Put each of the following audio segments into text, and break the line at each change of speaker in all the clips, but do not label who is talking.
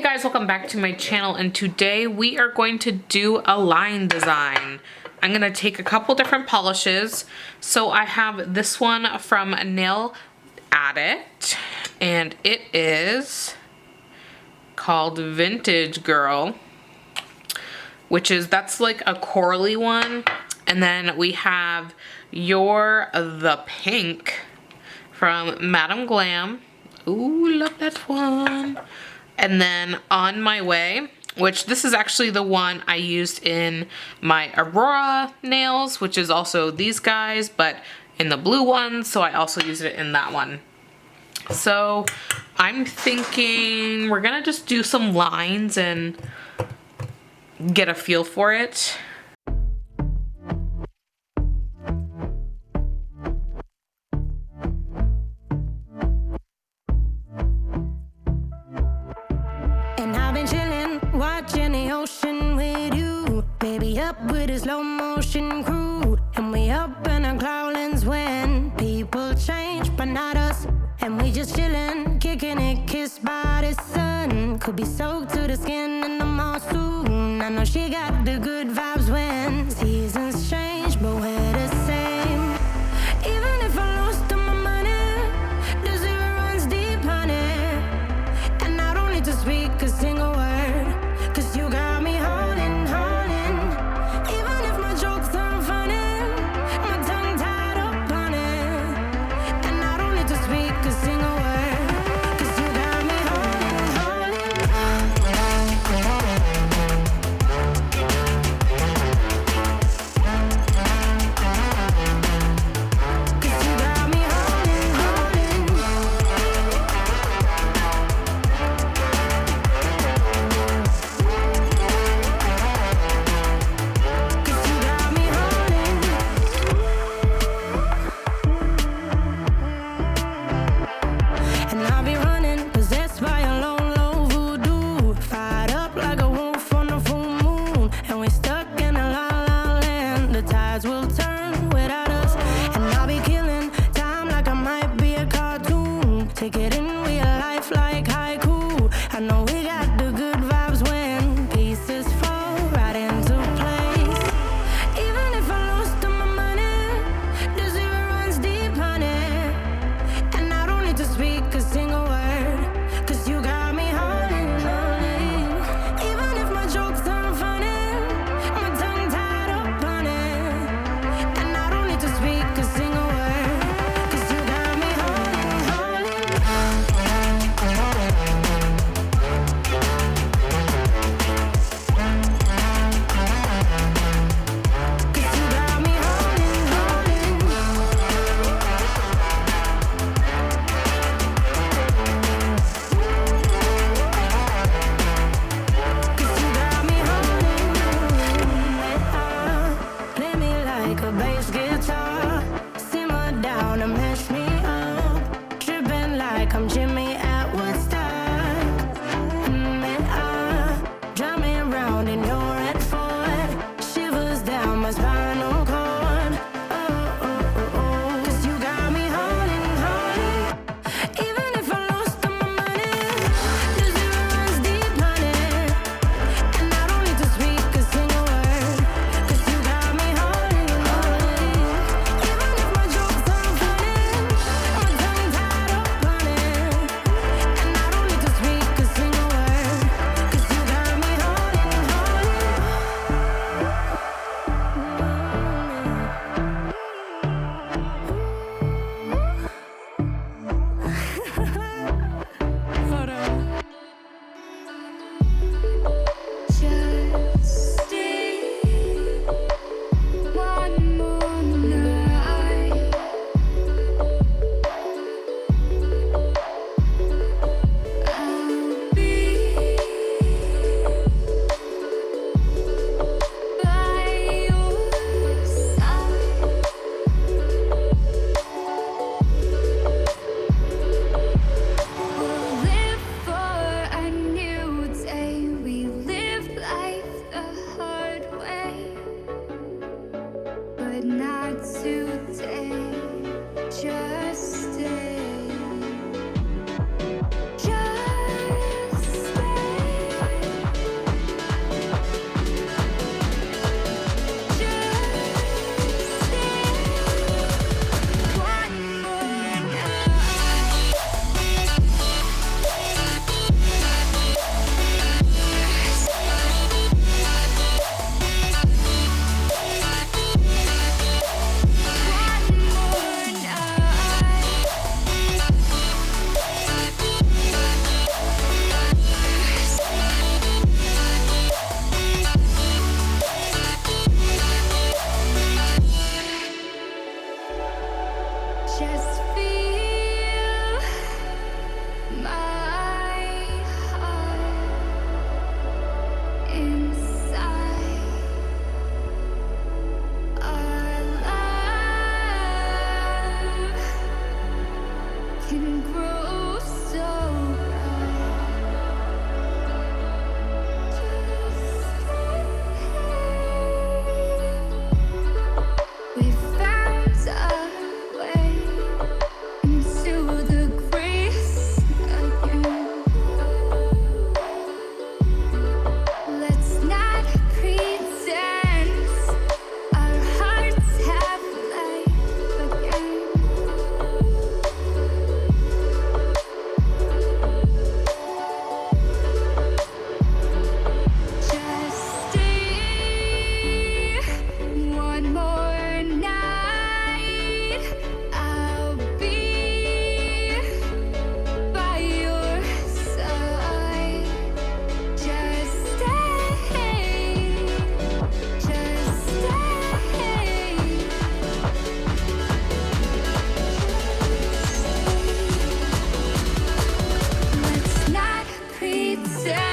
guys, welcome back to my channel, and today we are going to do a line design. I'm gonna take a couple different polishes. So I have this one from Nail Addict, and it is called Vintage Girl, that's like a corally one. And then we have You're the Pink from GLAM. Ooh, love that one. And then On My Way, which this is actually the one I used in my Aurora nails, which is also these guys, but in the blue one, so I also used it in that one. So I'm thinking we're gonna just do some lines and get a feel for it.
Watching the ocean with you, baby, up with a slow motion crew. And we up in our cloudlands when people change, but not us. And we just chillin', kicking it, kissed by the sun. Could be soaked to the skin in the monsoon. I know she got the good vibes when seasons change, but we're the same. Even if I lost all my money, the zero runs deep, honey. And I don't need to speak a single word. You got me holding, holding. Even if my jokes aren't funny, my tongue tied up on it. And I don't need to speak a single word, 'cause you got me holding, holding. 'Cause you got me holding, holding. Just stay.
can grow so we found a way into the grace again. Let's not pretend our hearts have life again. Just stay one more night. I'll be by your side. Just stay. Just stay. Let's not pretend.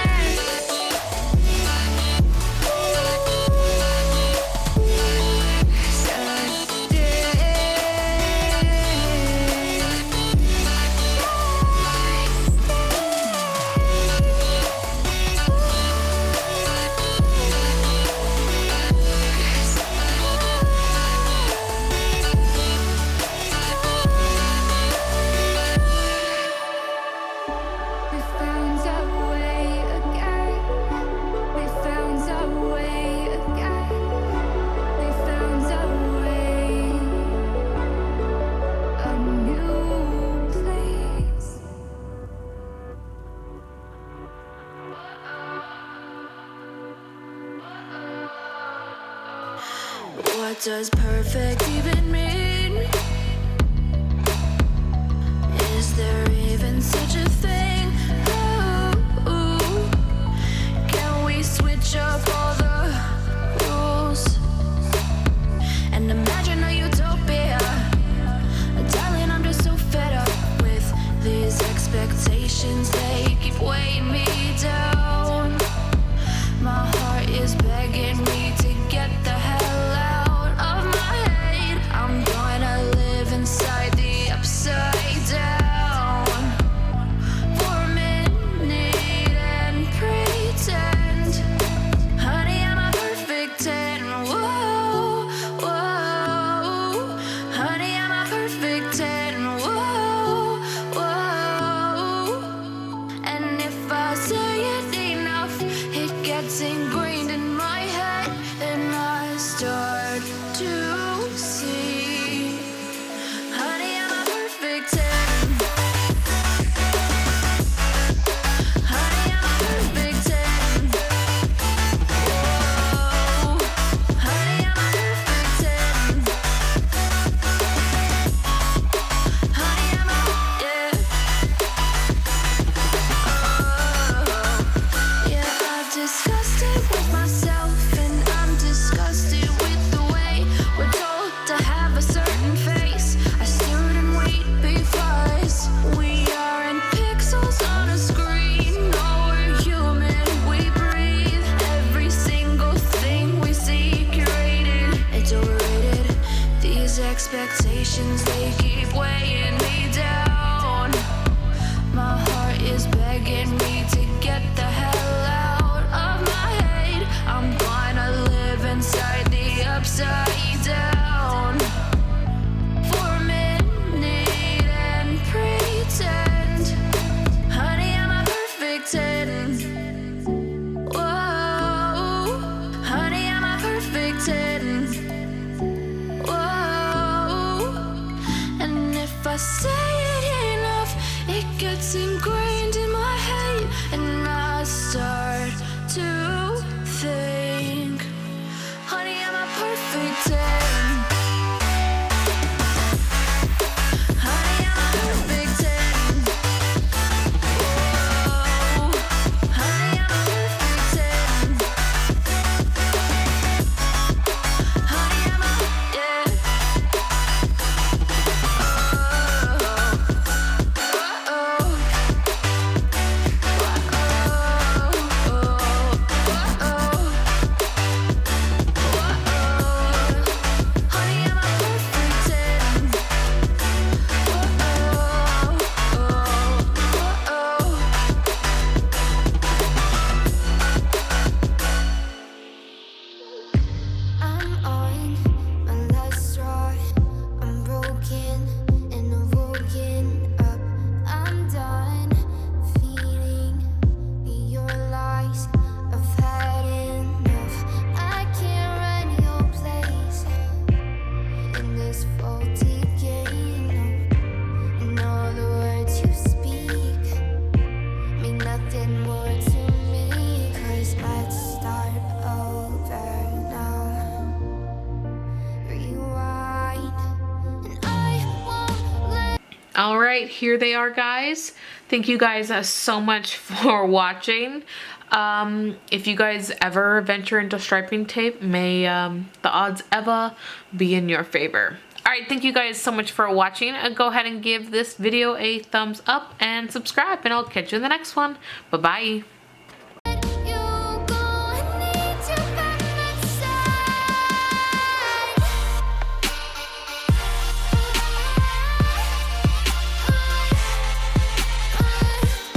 We found our way again. We found our way again. We found our way. A new place.
What does perfect even mean? Is there even such a thing? Ooh, can we switch up all the rules and imagine a utopia? Darling, I'm just so fed up with these expectations. They keep weighing me down. My heart is begging me to get the hell out of my head. I'm gonna live inside the upside down for a minute and pretend, honey, I'm a perfect 10. Whoa, whoa, honey, I'm a perfect 10. Whoa, whoa, and if I say it enough, it gets ingrained in my head, and I start to see, honey, I'm a perfect 10. Honey, I'm a perfect 10. Whoa, honey, I'm a perfect 10. Honey, I'm a, yeah. Yeah, I've discussed it with myself, and I'm disgusted with the way we're told to have a certain face. I stood and wait because we aren't pixels on a screen. No, we're human, we breathe. Every single thing we see curated, it's overrated. These expectations, they keep weighing me down. My heart is begging me to get the hell out of my head. I'm gonna live inside the upside down for a minute and pretend, honey, I'm a perfect 10. Whoa, honey, I'm a perfect 10. Whoa, and if I say it enough, it gets ingrained in my head, and I start to think, honey, I'm a perfect 10. Honey, I'm a perfect 10. Whoa, honey, I'm a perfect 10. Honey, I'm a, yeah. Oh, oh, oh.
All right, here they are, guys. Thank you guys so much for watching. If you guys ever venture into striping tape, may the odds ever be in your favor. All right, thank you guys so much for watching. Go ahead and give this video a thumbs up and subscribe, and I'll catch you in the next one. Bye-bye.